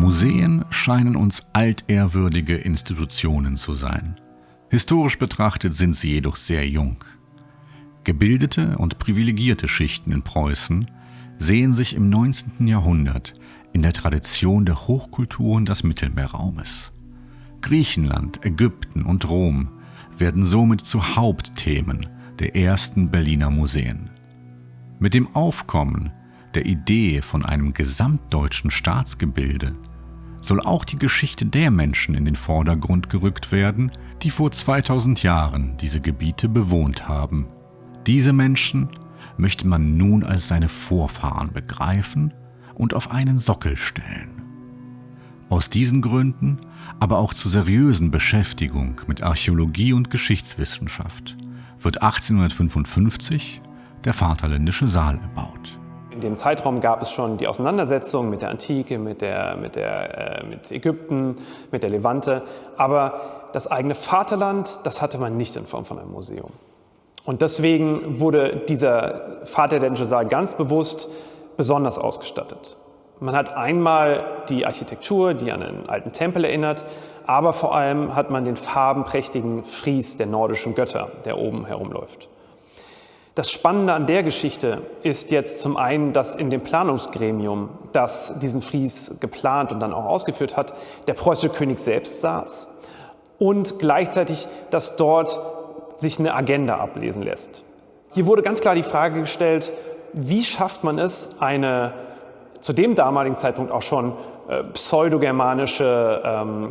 Museen scheinen uns altehrwürdige Institutionen zu sein. Historisch betrachtet sind sie jedoch sehr jung. Gebildete und privilegierte Schichten in Preußen sehen sich im 19. Jahrhundert in der Tradition der Hochkulturen des Mittelmeerraumes. Griechenland, Ägypten und Rom werden somit zu Hauptthemen der ersten Berliner Museen. Mit dem Aufkommen der Idee von einem gesamtdeutschen Staatsgebilde soll auch die Geschichte der Menschen in den Vordergrund gerückt werden, die vor 2000 Jahren diese Gebiete bewohnt haben. Diese Menschen möchte man nun als seine Vorfahren begreifen und auf einen Sockel stellen. Aus diesen Gründen, aber auch zur seriösen Beschäftigung mit Archäologie und Geschichtswissenschaft, wird 1855 der Vaterländische Saal erbaut. In dem Zeitraum gab es schon die Auseinandersetzung mit der Antike, mit Ägypten, mit der Levante. Aber das eigene Vaterland, das hatte man nicht in Form von einem Museum. Und deswegen wurde dieser Vaterländische Saal ganz bewusst besonders ausgestattet. Man hat einmal die Architektur, die an einen alten Tempel erinnert, aber vor allem hat man den farbenprächtigen Fries der nordischen Götter, der oben herumläuft. Das Spannende an der Geschichte ist jetzt zum einen, dass in dem Planungsgremium, das diesen Fries geplant und dann auch ausgeführt hat, der preußische König selbst saß und gleichzeitig, dass dort sich eine Agenda ablesen lässt. Hier wurde ganz klar die Frage gestellt, wie schafft man es, eine zu dem damaligen Zeitpunkt auch schon pseudogermanische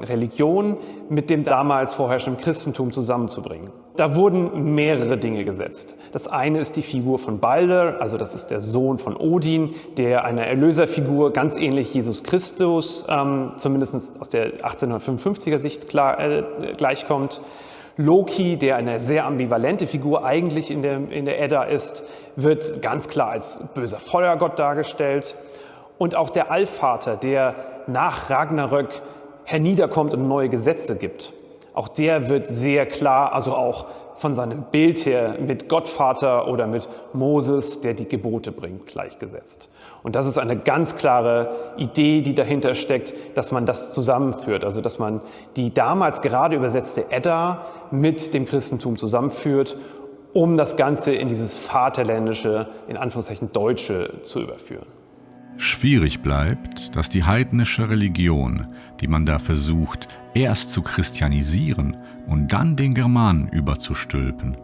Religion mit dem damals vorherrschenden Christentum zusammenzubringen. Da wurden mehrere Dinge gesetzt. Das eine ist die Figur von Balder, also das ist der Sohn von Odin, der einer Erlöserfigur ganz ähnlich Jesus Christus, zumindest aus der 1855er Sicht gleichkommt. Loki, der eine sehr ambivalente Figur eigentlich in der Edda ist, wird ganz klar als böser Feuergott dargestellt. Und auch der Allvater, der nach Ragnarök herniederkommt und neue Gesetze gibt. Auch der wird sehr klar, also auch von seinem Bild her mit Gottvater oder mit Moses, der die Gebote bringt, gleichgesetzt. Und das ist eine ganz klare Idee, die dahinter steckt, dass man das zusammenführt, also dass man die damals gerade übersetzte Edda mit dem Christentum zusammenführt, um das Ganze in dieses vaterländische, in Anführungszeichen Deutsche zu überführen. Schwierig bleibt, dass die heidnische Religion, die man da versucht, erst zu christianisieren und dann den Germanen überzustülpen,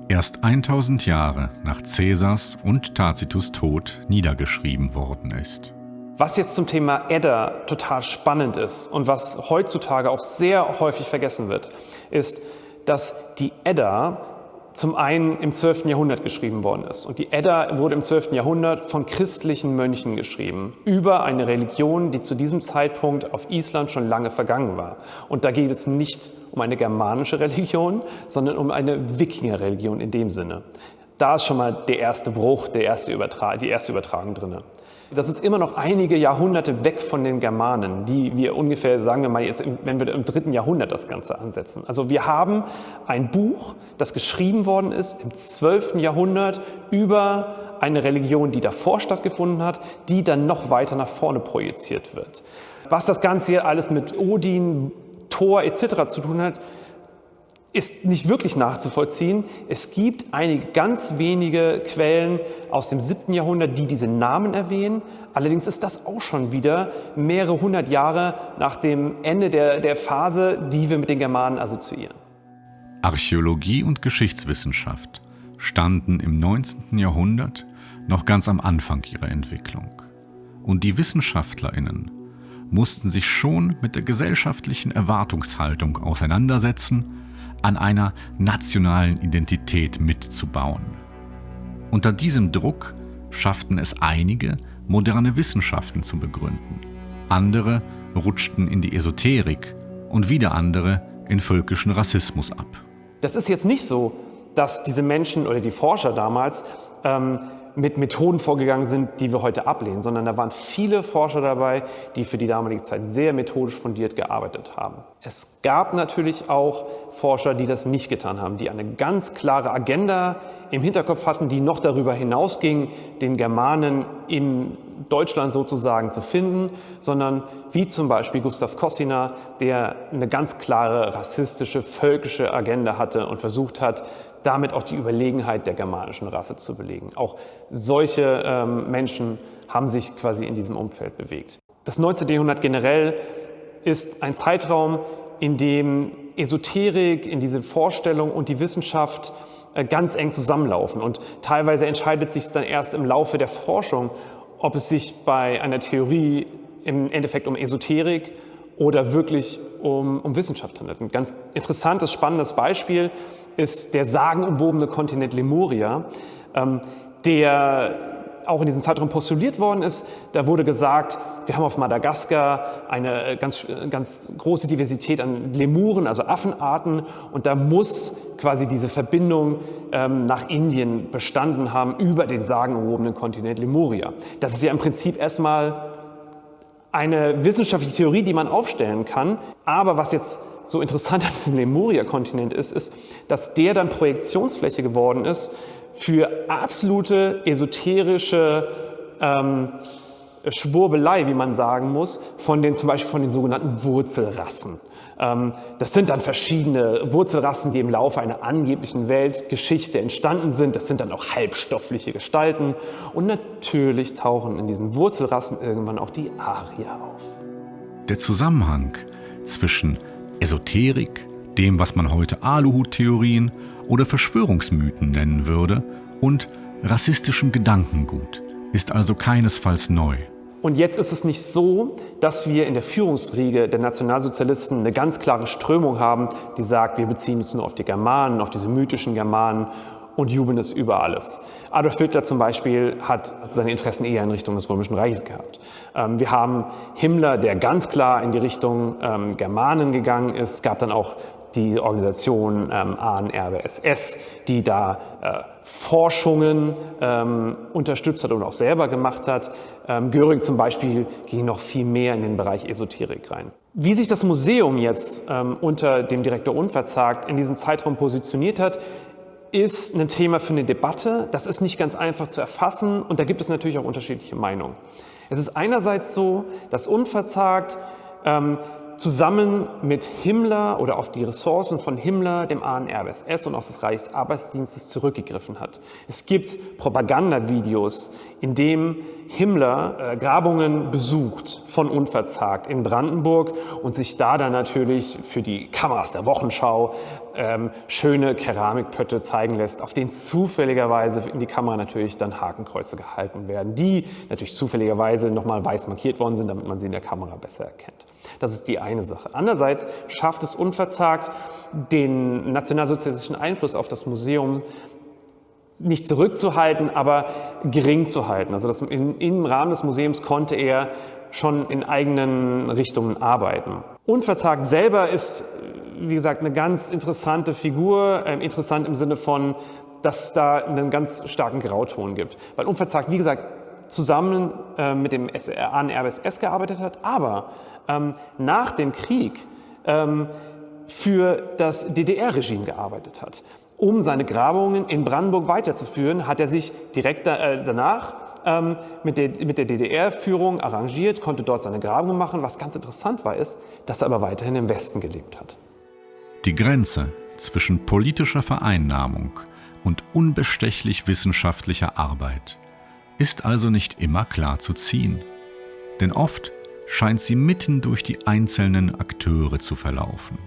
erst 1000 Jahre nach Caesars und Tacitus' Tod niedergeschrieben worden ist. Was jetzt zum Thema Edda total spannend ist und was heutzutage auch sehr häufig vergessen wird, ist, dass die Edda zum einen im 12. Jahrhundert geschrieben worden ist. Und die Edda wurde im 12. Jahrhundert von christlichen Mönchen geschrieben, über eine Religion, die zu diesem Zeitpunkt auf Island schon lange vergangen war. Und da geht es nicht um eine germanische Religion, sondern um eine Wikingerreligion in dem Sinne. Da ist schon mal der erste Bruch, die erste Übertragung drin. Das ist immer noch einige Jahrhunderte weg von den Germanen, die wir ungefähr, sagen wir mal jetzt, wenn wir im 3. Jahrhundert das Ganze ansetzen. Also wir haben ein Buch, das geschrieben worden ist im 12. Jahrhundert über eine Religion, die davor stattgefunden hat, die dann noch weiter nach vorne projiziert wird. Was das Ganze hier alles mit Odin, Thor etc. zu tun hat, ist nicht wirklich nachzuvollziehen. Es gibt einige ganz wenige Quellen aus dem 7. Jahrhundert, die diese Namen erwähnen. Allerdings ist das auch schon wieder mehrere hundert Jahre nach dem Ende der Phase, die wir mit den Germanen assoziieren. Archäologie und Geschichtswissenschaft standen im 19. Jahrhundert noch ganz am Anfang ihrer Entwicklung. Und die WissenschaftlerInnen mussten sich schon mit der gesellschaftlichen Erwartungshaltung auseinandersetzen, an einer nationalen Identität mitzubauen. Unter diesem Druck schafften es einige, moderne Wissenschaften zu begründen. Andere rutschten in die Esoterik und wieder andere in völkischen Rassismus ab. Das ist jetzt nicht so, dass diese Menschen oder die Forscher damals mit Methoden vorgegangen sind, die wir heute ablehnen, sondern da waren viele Forscher dabei, die für die damalige Zeit sehr methodisch fundiert gearbeitet haben. Es gab natürlich auch Forscher, die das nicht getan haben, die eine ganz klare Agenda im Hinterkopf hatten, die noch darüber hinausging, den Germanen in Deutschland sozusagen zu finden, sondern wie zum Beispiel Gustav Kossina, der eine ganz klare rassistische, völkische Agenda hatte und versucht hat, damit auch die Überlegenheit der germanischen Rasse zu belegen. Auch solche Menschen haben sich quasi in diesem Umfeld bewegt. Das 19. Jahrhundert generell ist ein Zeitraum, in dem Esoterik, in diese Vorstellung und die Wissenschaft ganz eng zusammenlaufen. Und teilweise entscheidet sich dann erst im Laufe der Forschung, ob es sich bei einer Theorie im Endeffekt um Esoterik oder wirklich um Wissenschaft handelt. Ein ganz interessantes, spannendes Beispiel ist der sagenumwobene Kontinent Lemuria, der auch in diesem Zeitraum postuliert worden ist. Da wurde gesagt, wir haben auf Madagaskar eine ganz große Diversität an Lemuren, also Affenarten, und da muss quasi diese Verbindung nach Indien bestanden haben über den sagenumwobenen Kontinent Lemuria. Das ist ja im Prinzip erstmal eine wissenschaftliche Theorie, die man aufstellen kann. Aber was jetzt so interessant an diesem Lemuria-Kontinent ist, dass der dann Projektionsfläche geworden ist für absolute esoterische Schwurbelei, wie man sagen muss, zum Beispiel von den sogenannten Wurzelrassen. Das sind dann verschiedene Wurzelrassen, die im Laufe einer angeblichen Weltgeschichte entstanden sind. Das sind dann auch halbstoffliche Gestalten. Und natürlich tauchen in diesen Wurzelrassen irgendwann auch die Arier auf. Der Zusammenhang zwischen Esoterik, dem, was man heute Aluhut-Theorien oder Verschwörungsmythen nennen würde, und rassistischem Gedankengut ist also keinesfalls neu. Und jetzt ist es nicht so, dass wir in der Führungsriege der Nationalsozialisten eine ganz klare Strömung haben, die sagt, wir beziehen uns nur auf die Germanen, auf diese mythischen Germanen und jubeln es über alles. Adolf Hitler zum Beispiel hat seine Interessen eher in Richtung des Römischen Reiches gehabt. Wir haben Himmler, der ganz klar in die Richtung Germanen gegangen ist. Es gab dann auch die Organisation ANRBSS, die da Forschungen unterstützt hat und auch selber gemacht hat. Göring zum Beispiel ging noch viel mehr in den Bereich Esoterik rein. Wie sich das Museum jetzt unter dem Direktor Unverzagt in diesem Zeitraum positioniert hat, ist ein Thema für eine Debatte. Das ist nicht ganz einfach zu erfassen und da gibt es natürlich auch unterschiedliche Meinungen. Es ist einerseits so, dass Unverzagt zusammen mit Himmler oder auf die Ressourcen von Himmler, dem ANRBSS und auch des Reichsarbeitsdienstes zurückgegriffen hat. Es gibt Propagandavideos, in dem Himmler Grabungen besucht von Unverzagt in Brandenburg und sich da dann natürlich für die Kameras der Wochenschau schöne Keramikpötte zeigen lässt, auf denen zufälligerweise in die Kamera natürlich dann Hakenkreuze gehalten werden, die natürlich zufälligerweise nochmal weiß markiert worden sind, damit man sie in der Kamera besser erkennt. Das ist die eine Sache. Andererseits schafft es Unverzagt, den nationalsozialistischen Einfluss auf das Museum nicht zurückzuhalten, aber gering zu halten. Also im Rahmen des Museums konnte er schon in eigenen Richtungen arbeiten. Unverzagt selber ist, wie gesagt, eine ganz interessante Figur, interessant im Sinne von, dass es da einen ganz starken Grauton gibt. Weil Unverzagt, wie gesagt, zusammen mit dem ANRBSS gearbeitet hat, aber nach dem Krieg für das DDR-Regime gearbeitet hat. Um seine Grabungen in Brandenburg weiterzuführen, hat er sich direkt danach mit der DDR-Führung arrangiert, konnte dort seine Grabungen machen. Was ganz interessant war, ist, dass er aber weiterhin im Westen gelebt hat. Die Grenze zwischen politischer Vereinnahmung und unbestechlich wissenschaftlicher Arbeit ist also nicht immer klar zu ziehen. Denn oft scheint sie mitten durch die einzelnen Akteure zu verlaufen.